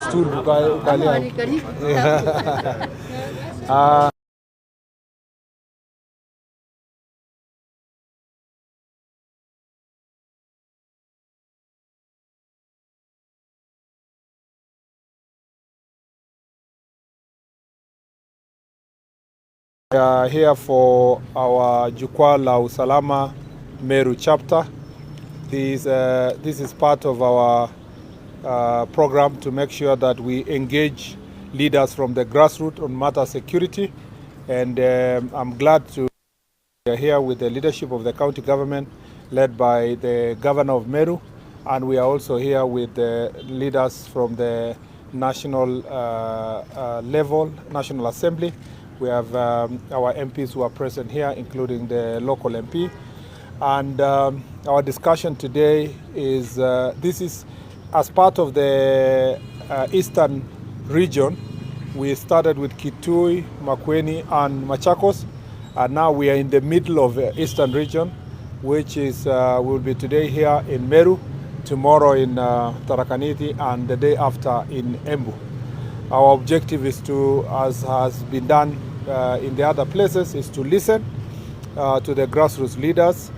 stool ukalia. We are here for our Jukwaa la Usalama Meru chapter. This is part of our program to make sure that we engage leaders from the grassroots on matter security. And I'm glad to be here with the leadership of the county government led by the governor of Meru. And we are also here with the leaders from the national level, National Assembly. We have our MPs who are present here, including the local MP. And our discussion today is, this is as part of the eastern region. We started with Kitui, Makueni, and Machakos. And now we are in the middle of the eastern region, which is, will be today here in Meru, tomorrow in Tarakaniti, and the day after in Embu. Our objective is to, as has been done in the other places, is to listen to the grassroots leaders,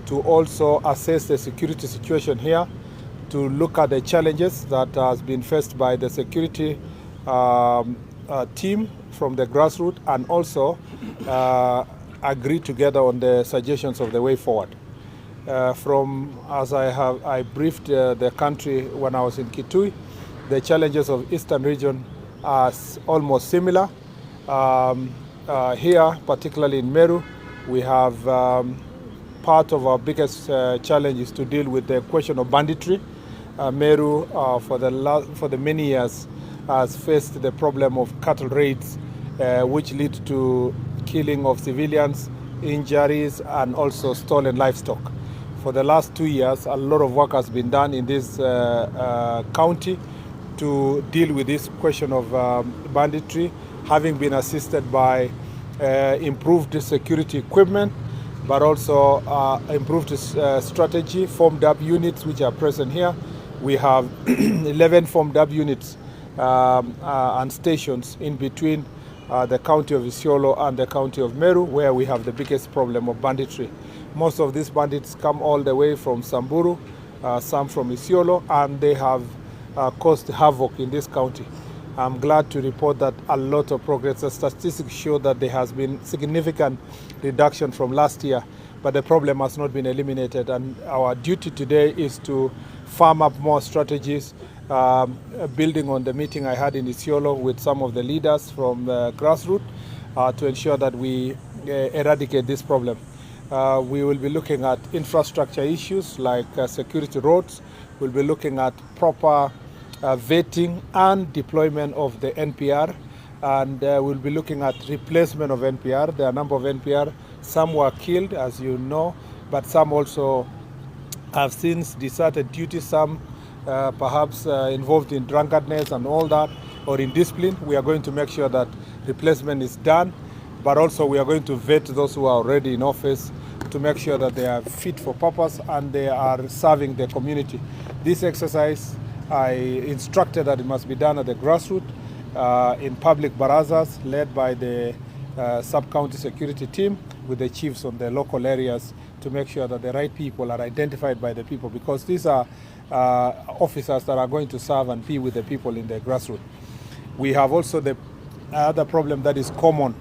to also assess the security situation here, to look at the challenges that has been faced by the security team from the grassroots, and also agree together on the suggestions of the way forward. As I briefed the country when I was in Kitui, the challenges of eastern region are almost similar. Here, particularly in Meru, we have part of our biggest challenge is to deal with the question of banditry. Meru, for the many years, has faced the problem of cattle raids, which lead to killing of civilians, injuries, and also stolen livestock. For the last 2 years, a lot of work has been done in this county to deal with this question of banditry, having been assisted by improved security equipment, but also improved strategy, formed up units which are present here. We have 11 formed up units and stations in between the county of Isiolo and the county of Meru, where we have the biggest problem of banditry. Most of these bandits come all the way from Samburu, some from Isiolo, and they have caused havoc in this county. I'm glad to report that a lot of progress. The statistics show that there has been significant reduction from last year, but the problem has not been eliminated. And our duty today is to farm up more strategies, building on the meeting I had in Isiolo with some of the leaders from grassroots to ensure that we eradicate this problem. We will be looking at infrastructure issues like security roads. We'll be looking at proper vetting and deployment of the NPR, and we'll be looking at replacement of NPR. There are a number of NPR. Some were killed, as you know, but some also have since deserted duty. Some perhaps involved in drunkenness and all that, or in discipline. We are going to make sure that replacement is done, but also we are going to vet those who are already in office to make sure that they are fit for purpose and they are serving the community. This exercise, I instructed that it must be done at the grassroots, in public barazas led by the sub-county security team with the chiefs on the local areas to make sure that the right people are identified by the people, because these are officers that are going to serve and be with the people in the grassroots. We have also the other problem that is common,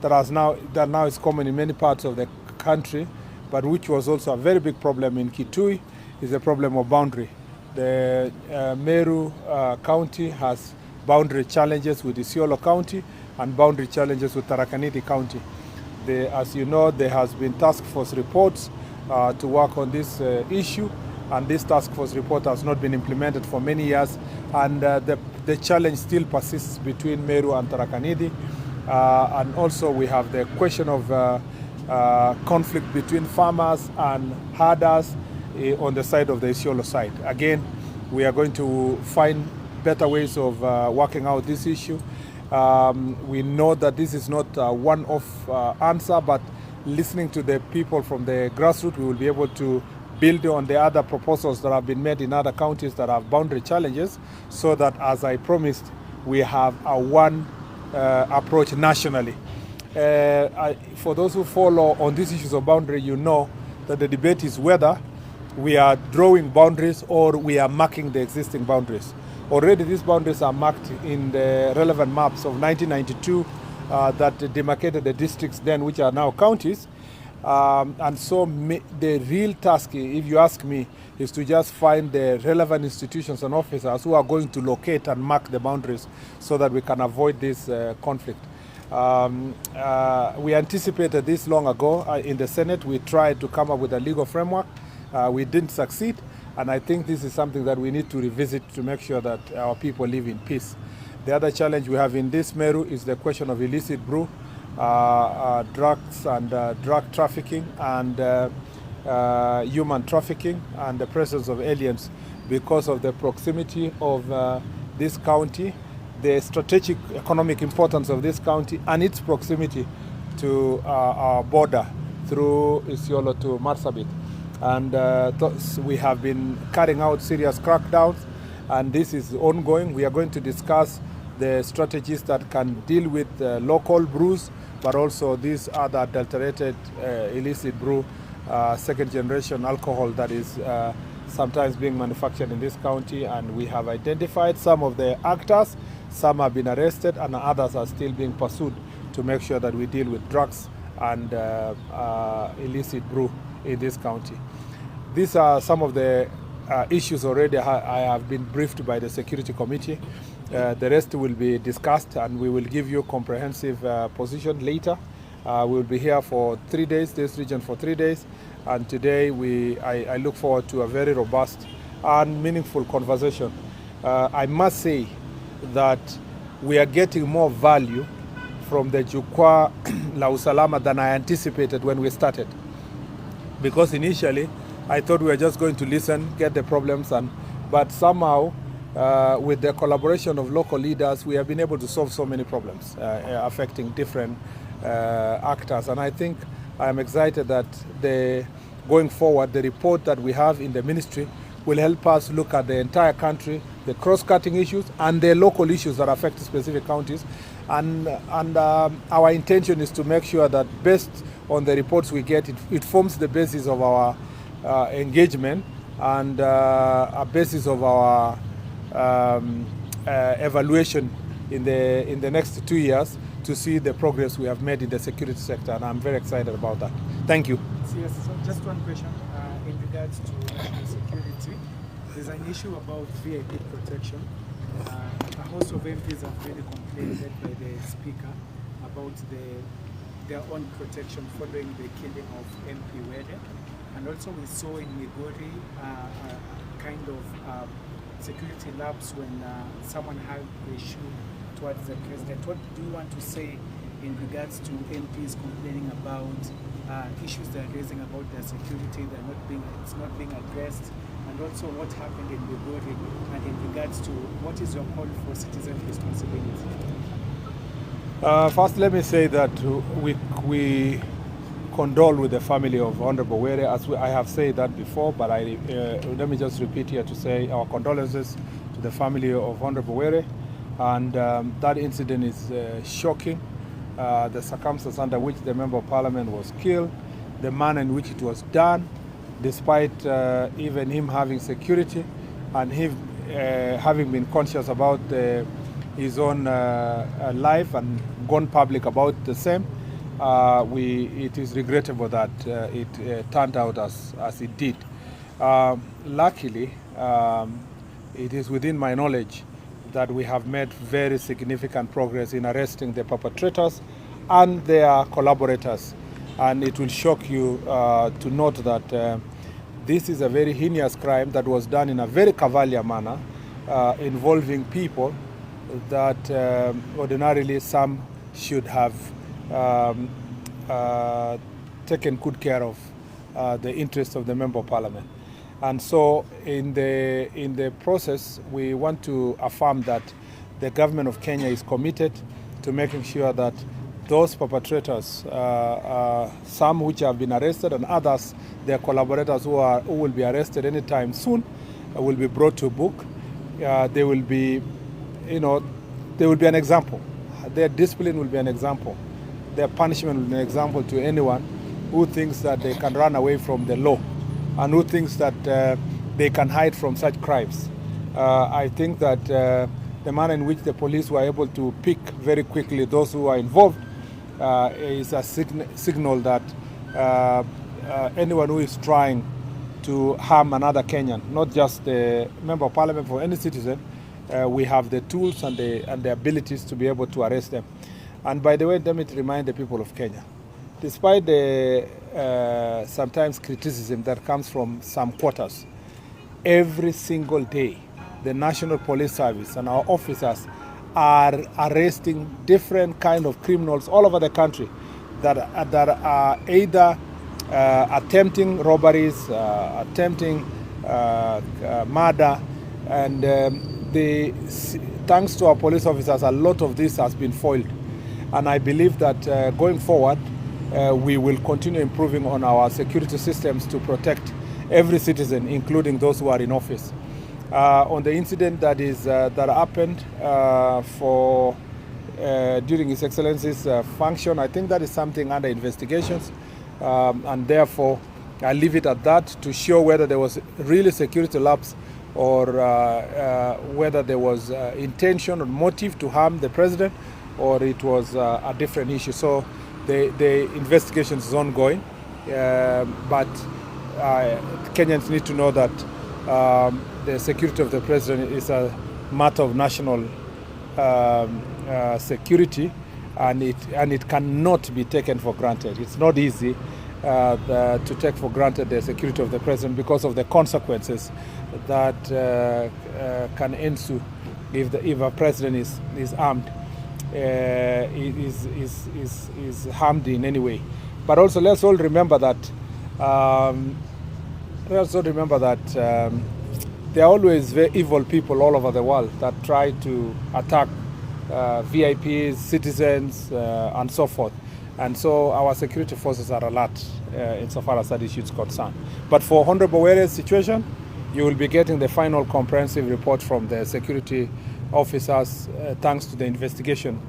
that now is common in many parts of the country, but which was also a very big problem in Kitui, is the problem of boundary. The Meru County has boundary challenges with Isiolo County and boundary challenges with Tarakaniti County. As you know, there has been task force reports to work on this issue, and this task force report has not been implemented for many years, and the challenge still persists between Meru and Tarakaniti. And also we have the question of conflict between farmers and herders on the side of the Isiolo side. Again, we are going to find better ways of working out this issue. We know that this is not a one-off answer, but listening to the people from the grassroots, we will be able to build on the other proposals that have been made in other counties that have boundary challenges, so that, as I promised, we have a one approach nationally. For those who follow on these issues of boundary, you know that the debate is whether we are drawing boundaries or we are marking the existing boundaries. Already these boundaries are marked in the relevant maps of 1992 that demarcated the districts then, which are now counties. And so the real task, if you ask me, is to just find the relevant institutions and officers who are going to locate and mark the boundaries so that we can avoid this conflict. We anticipated this long ago in the Senate. We tried to come up with a legal framework. We didn't succeed, and I think this is something that we need to revisit to make sure that our people live in peace. The other challenge we have in this Meru is the question of illicit brew, drugs and drug trafficking, and human trafficking, and the presence of aliens because of the proximity of this county, the strategic economic importance of this county, and its proximity to our border through Isiolo to Marsabit. And we have been carrying out serious crackdowns, and this is ongoing. We are going to discuss the strategies that can deal with local brews, but also these other adulterated illicit brew, second generation alcohol that is sometimes being manufactured in this county. And we have identified some of the actors. Some have been arrested and others are still being pursued to make sure that we deal with drugs and illicit brew in this county. These are some of the issues already I have been briefed by the Security Committee. The rest will be discussed, and we will give you comprehensive position later. We will be here for 3 days, this region for 3 days, and today I look forward to a very robust and meaningful conversation. I must say that we are getting more value from the Jukwaa la Usalama than I anticipated when we started. Because initially, I thought we were just going to listen, get the problems, but somehow, with the collaboration of local leaders, we have been able to solve so many problems affecting different actors. And I think I am excited that going forward, the report that we have in the ministry will help us look at the entire country, the cross-cutting issues, and the local issues that affect specific counties. And our intention is to make sure that based on the reports we get, it forms the basis of our engagement and a basis of our evaluation in the next 2 years to see the progress we have made in the security sector, and I'm very excited about that. Thank you. Yes, so just one question in regards to national security. There's an issue about VIP protection. A host of MPs have really complained by the Speaker about their own protection following the killing of MP Were. And also we saw in Migori kind of security lapse when someone had a issue towards the president. What do you want to say in regards to MPs complaining about issues they're raising about their security, it's not being addressed, and also what happened in Migori, and in regards to what is your call for citizen responsibility? First, let me say that we condole with the family of Honorable Were, as I have said that before, but let me just repeat here to say our condolences to the family of Honorable Were, and that incident is shocking. The circumstances under which the Member of Parliament was killed, the manner in which it was done, despite even him having security and him having been conscious about his own life and gone public about the same. It is regrettable that it turned out as it did. Luckily, it is within my knowledge that we have made very significant progress in arresting the perpetrators and their collaborators. And it will shock you to note that this is a very heinous crime that was done in a very cavalier manner, involving people that ordinarily some should have taken good care of the interests of the Member of Parliament. And so in the process, we want to affirm that the government of Kenya is committed to making sure that those perpetrators, some which have been arrested and others, their collaborators who will be arrested anytime soon, will be brought to book. They will be, they will be an example. Their discipline will be an example. Their punishment will be an example to anyone who thinks that they can run away from the law and who thinks that they can hide from such crimes. I think that the manner in which the police were able to pick very quickly those who are involved is a signal that anyone who is trying to harm another Kenyan, not just the member of parliament, for any citizen, we have the tools and the abilities to be able to arrest them. And by the way, let me remind the people of Kenya, despite the sometimes criticism that comes from some quarters, every single day, the National Police Service and our officers are arresting different kind of criminals all over the country that are either attempting robberies, attempting murder, and thanks to our police officers, a lot of this has been foiled. And I believe that going forward, we will continue improving on our security systems to protect every citizen, including those who are in office. On the incident that happened during His Excellency's function, I think that is something under investigations, and therefore I leave it at that to show whether there was really security lapse or whether there was intention or motive to harm the president, or it was a different issue. So the investigation is ongoing, but Kenyans need to know that the security of the president is a matter of national security, and it cannot be taken for granted. It's not easy to take for granted the security of the president because of the consequences that can ensue if a president is armed, is harmed in any way. But also let's all remember that there are always very evil people all over the world that try to attack VIPs, citizens, and so forth. And so our security forces are alert insofar as that issue is concerned. But for Ong'ondo Were's situation, you will be getting the final comprehensive report from the security officers, thanks to the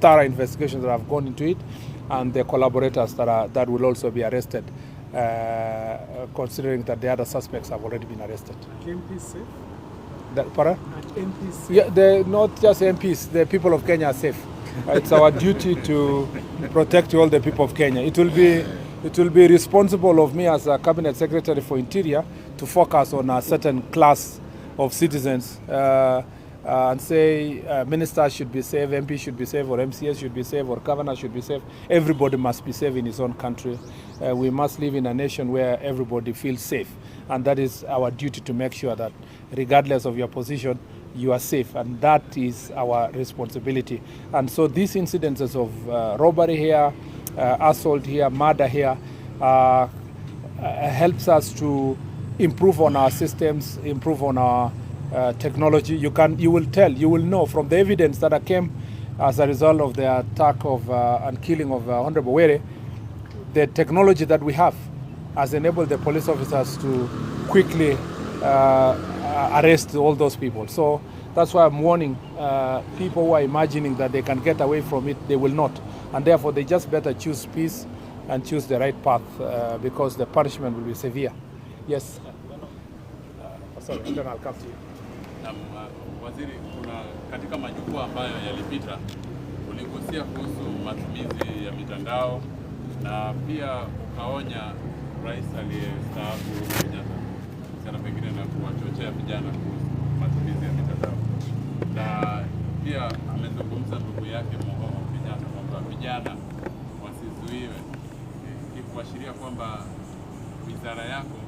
thorough investigations that have gone into it, and the collaborators that will also be arrested, considering that the other suspects have already been arrested. MPs safe? MPs safe? Yeah, not just MPs, the people of Kenya are safe. It's our duty to protect all the people of Kenya. It will be responsible of me as a cabinet secretary for Interior to focus on a certain class of citizens and say ministers should be safe, MPs should be safe, or MCS should be safe, or governors should be safe. Everybody must be safe in his own country. We must live in a nation where everybody feels safe, and that is our duty to make sure that regardless of your position, you are safe, and that is our responsibility. And so these incidences of robbery here, assault here, murder here, helps us to improve on our systems, improve on our technology. You will know from the evidence that came as a result of the attack of and killing of Ong'ondo Were, the technology that we have has enabled the police officers to quickly arrest all those people. So that's why I'm warning people who are imagining that they can get away from it. They will not, and therefore they just better choose peace and choose the right path, because the punishment will be severe. Yes. Sorry, then I'll come to you. Waziri, kuna katika majukwaa ambayo yalipita uligusia kuhusu matumizi ya mitandao na pia ukaonya rais aliyestaafu Kenyatta sana pengine na kuwachochea vijana kuhusu matumizi ya mitandao, na pia amezungumza ndugu yake Ong'ondo Kenyatta kwamba vijana wasizuiwe, kuashiria kwamba wizara yako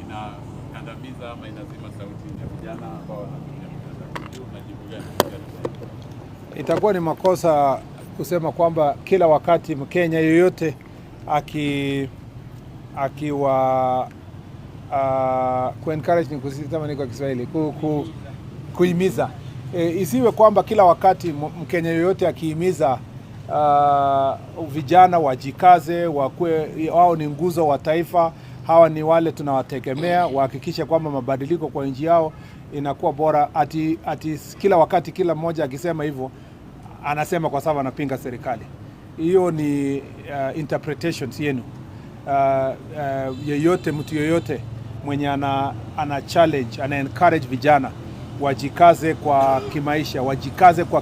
inakandamiza ama inazima sauti ya vijana ambao wanatumia mitandao. Unajibu gani? Itakuwa ni makosa kusema kwamba kila wakati Mkenya yoyote akiwa ku-encourage, ni kusema ni kwa Kiswahili, kuhimiza, isiwe kwamba kila wakati Mkenya yoyote akihimiza vijana wajikaze, wao ni nguzo wa taifa, hawa ni wale tunawategemea, wahakikishe kwamba mabadiliko kwa nchi yao inakuwa bora. Ati kila wakati kila mmoja akisema hivyo anasema kwa sababu anapinga serikali. Hiyo ni interpretations yenu. Mtu yoyote mwenye ana challenge, ana encourage vijana wajikaze kwa kimaisha, wajikaze kwa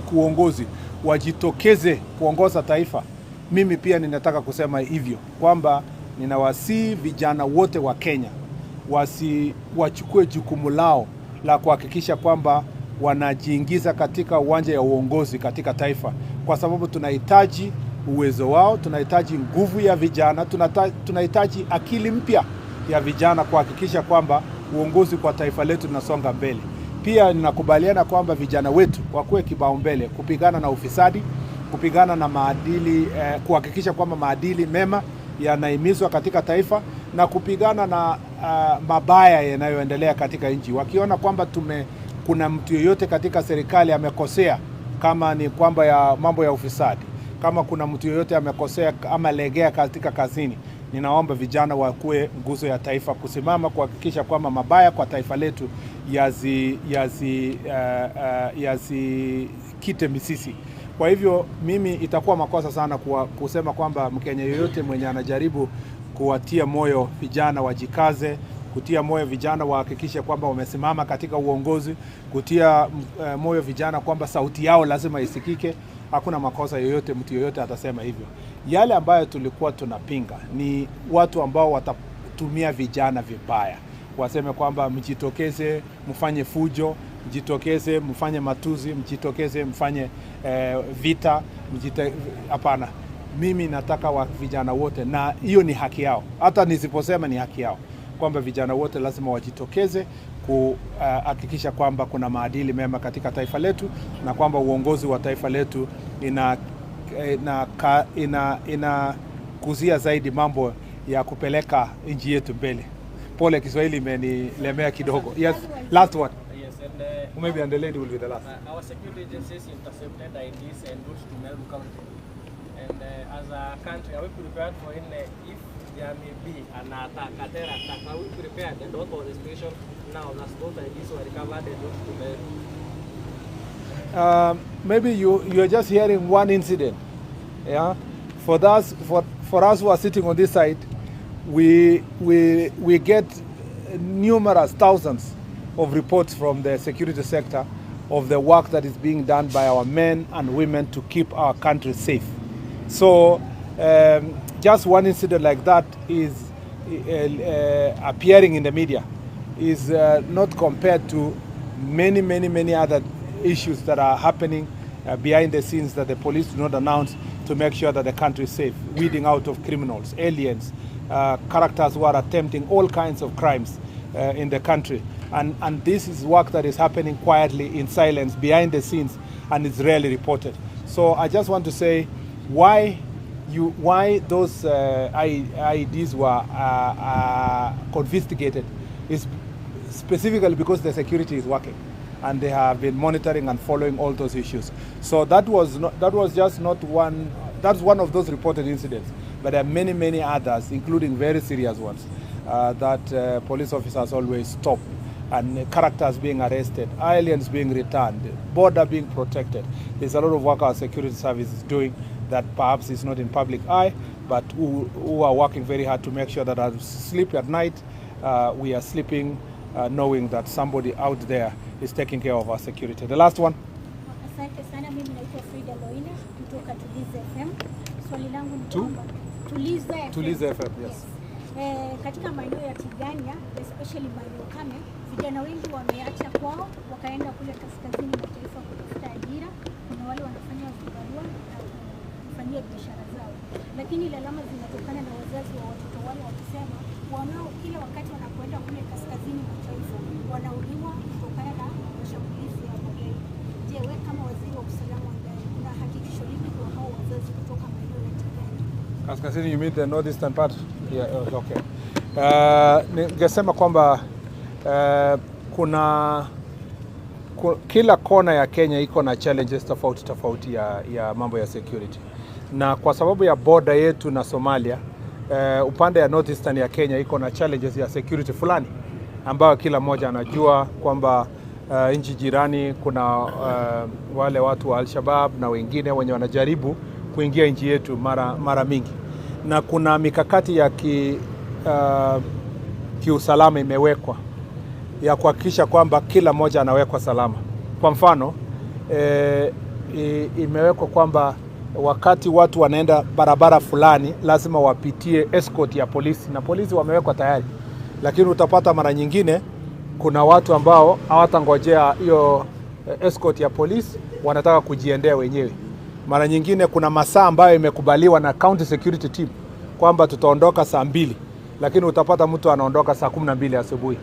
kuongozi, wajitokeze kuongoza taifa. Mimi pia ninataka kusema hivyo kwamba ninawasihi vijana wote wa Kenya wachukue jukumu lao la kuhakikisha kwamba wanajiingiza katika uwanja ya uongozi katika taifa, kwa sababu tunahitaji uwezo wao, tunahitaji nguvu ya vijana, tunahitaji akili mpya ya vijana kuhakikisha kwamba uongozi kwa taifa letu linasonga mbele. Pia ninakubaliana kwamba vijana wetu wakuwe kipaumbele kupigana na ufisadi, kupigana na maadili, kuhakikisha kwamba maadili mema yanahimizwa katika taifa na kupigana na mabaya yanayoendelea katika nchi. Wakiona kwamba kuna mtu yoyote katika serikali amekosea, kama ni kwamba ya mambo ya ufisadi, kama kuna mtu yoyote amekosea ama legea katika kazini, ninaomba vijana wakuwe nguzo ya taifa kusimama kuhakikisha kwamba mabaya kwa taifa letu yazikite misisi. Kwa hivyo mimi itakuwa makosa sana kusema kwamba Mkenya yoyote mwenye anajaribu kuwatia moyo vijana wajikaze, kutia moyo vijana wahakikishe kwamba wamesimama katika uongozi, kutia moyo vijana kwamba sauti yao lazima isikike. Hakuna makosa yoyote, mtu yoyote atasema hivyo. Yale ambayo tulikuwa tunapinga ni watu ambao watatumia vijana vibaya, waseme kwamba mjitokeze mfanye fujo, mjitokeze mfanye matuzi, mjitokeze mfanye vita. Hapana, mimi nataka vijana wote, na hiyo ni haki yao, hata nisiposema ni haki yao, kwamba vijana wote lazima wajitokeze kuhakikisha kwamba kuna maadili mema katika taifa letu na kwamba uongozi wa taifa letu inakuzia zaidi mambo ya kupeleka nchi yetu mbele. Pole, Kiswahili imenilemea kidogo. Yes, last one. Yes, and maybe and the lady will be the last. Our security agencies intercepted IDs and routes to Meru County. And as a country, are we prepared for if there may be an attack, a terror attack? Are we prepared? And what was the situation now that those IDs were recovered and routes to Meru? Maybe you're just hearing one incident. Yeah, for us who are sitting on this side, we get numerous thousands of reports from the security sector of the work that is being done by our men and women to keep our country safe. So just one incident like that is appearing in the media is not compared to many other issues that are happening behind the scenes that the police do not announce to make sure that the country is safe, weeding out of criminals, aliens, characters who are attempting all kinds of crimes in the country. And this is work that is happening quietly in silence behind the scenes, and it's rarely reported. So I just want to say why those IEDs were confiscated is specifically because the security is working, and they have been monitoring and following all those issues. So that's one of those reported incidents, but there are many others, including very serious ones, that police officers always stop, and characters being arrested, aliens being returned, border being protected. There's a lot of work our security service is doing that perhaps is not in public eye, but who are working very hard to make sure that as we sleep at night, we are sleeping knowing that somebody out there is taking care of our security. The last one. Asante sana, mimi naitwa Frida Loina kutoka Tulize FM. Swali langu ni kwamba Tulize FM, yes. Katika maeneo ya Tigania, especially maeneo kame, vijana wengi wameacha kwao wakaenda kule kaskazini mwa taifa kutafuta ajira. Kuna wale wanafanya vibarua na kufanyia biashara zao, lakini lalama zinatokana na wazazi wa watoto wale wakisema wanao kila wakati wanapoenda kule kaskazini mwa taifa wanauliwa kutokana na mashambulizi ya magaidi. Je, wewe kama waziri wa usalama wa ndani una hakikisho lipi kwa hao wazazi kutoka maeneo ya Tigania? Kaskazini, you mean the northeastern part? Yeah, okay. Ningesema kwamba kila kona ya Kenya iko na challenges tofauti ya mambo ya security, na kwa sababu ya border yetu na Somalia, upande ya northeastern ya Kenya iko na challenges ya security fulani ambayo kila mmoja anajua kwamba nchi jirani kuna wale watu wa Al-Shabaab na wengine wenye wanajaribu kuingia nchi yetu mara mingi, na kuna mikakati ya kiusalama imewekwa ya kuhakikisha kwamba kila mmoja anawekwa salama. Kwa mfano imewekwa kwamba wakati watu wanaenda barabara fulani lazima wapitie escort ya polisi, na polisi wamewekwa tayari, lakini utapata mara nyingine kuna watu ambao hawatangojea hiyo escort ya polisi, wanataka kujiendea wenyewe. Mara nyingine kuna masaa ambayo imekubaliwa na county security team kwamba tutaondoka saa 2, lakini utapata mtu anaondoka saa 12 asubuhi.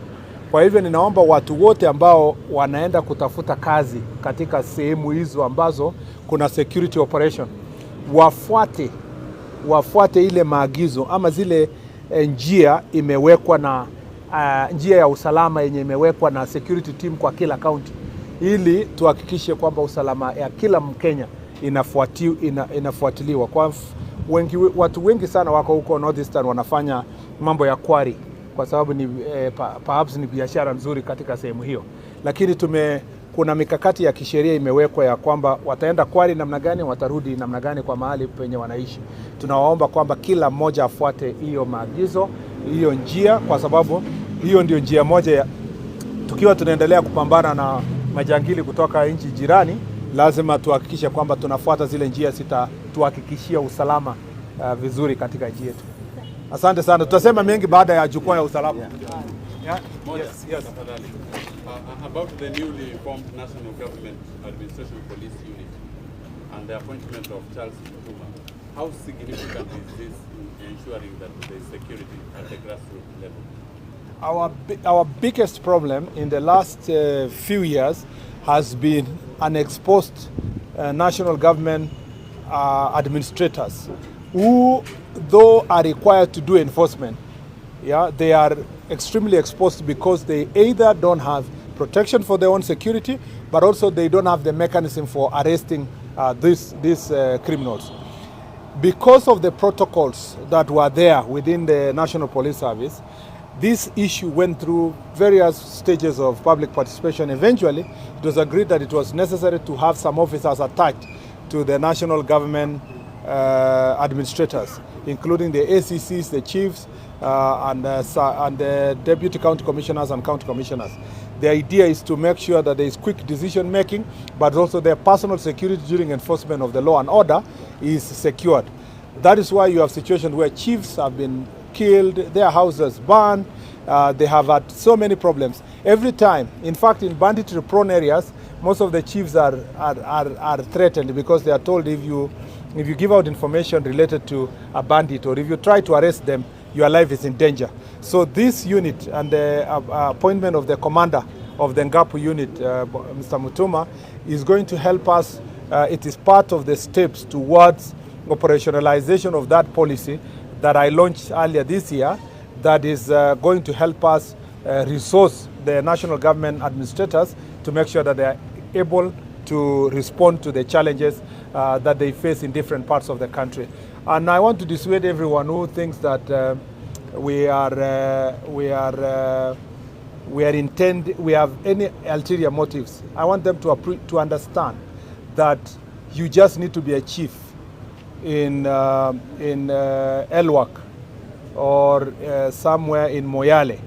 Kwa hivyo ninaomba watu wote ambao wanaenda kutafuta kazi katika sehemu hizo ambazo kuna security operation wafuate ile maagizo ama zile njia imewekwa na njia ya usalama yenye imewekwa na security team kwa kila county, ili tuhakikishe kwamba usalama ya kila Mkenya inafuatiliwa. Kwa watu wengi sana wako huko northeastern wanafanya mambo ya quarry kwa sababu ni perhaps ni biashara nzuri katika sehemu hiyo, lakini kuna mikakati ya kisheria imewekwa ya kwamba wataenda quarry namna gani, watarudi namna gani kwa mahali penye wanaishi. Tunawaomba kwamba kila mmoja afuate hiyo maagizo, hiyo njia, kwa sababu hiyo ndio njia moja ya tukiwa tunaendelea kupambana na majangili kutoka nchi jirani, lazima tuhakikishe kwamba tunafuata zile njia tuhakikishia usalama vizuri katika nchi yetu. Asante sana. Tutasema mengi baada ya jukwaa ya usalama. Yes. About the newly formed National Government Administration Police Unit and the appointment of Charles Murkomen, how significant is this in ensuring that there is security at the grassroots level? Our biggest problem in the last few years has been unexposed national government administrators who, though are required to do enforcement, they are extremely exposed because they either don't have protection for their own security, but also they don't have the mechanism for arresting these criminals. Because of the protocols that were there within the National Police Service, this issue went through various stages of public participation. Eventually, it was agreed that it was necessary to have some officers attached to the national government administrators, including the ACCs, the chiefs, and the deputy county commissioners and county commissioners. The idea is to make sure that there is quick decision making, but also their personal security during enforcement of the law and order is secured. That is why you have situations where chiefs have been killed, their houses burned, they have had so many problems. Every time, in fact, in banditry prone areas, most of the chiefs are threatened because they are told if you give out information related to a bandit or if you try to arrest them, your life is in danger. So this unit and the appointment of the commander of the Ngapu unit, Mr. Mutuma, is going to help us. It is part of the steps towards operationalization of that policy that I launched earlier this year, that is going to help us resource the national government administrators to make sure that they are able to respond to the challenges that they face in different parts of the country. And I want to dissuade everyone who thinks that we have any ulterior motives. I want them to understand that you just need to be a chief in Elwak or somewhere in Moyale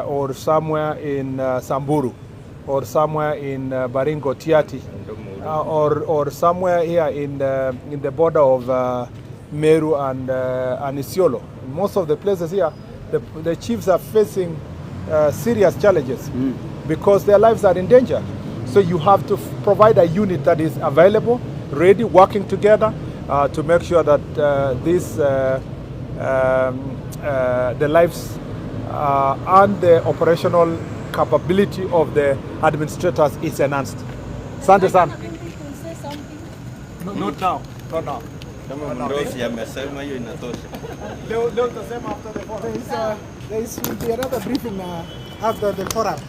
or somewhere in Samburu or somewhere in Baringo Tiati or somewhere here in the border of Meru and Isiolo. In most of the places here, the chiefs are facing serious challenges because their lives are in danger. So you have to provide a unit that is available, ready, working together to make sure that the lives and the operational capability of the administrators is enhanced. Asante sana. Not now. Not now. Kama mdosi amesema hiyo inatosha. Leo tutasema after the forum. There will be another briefing after the forum.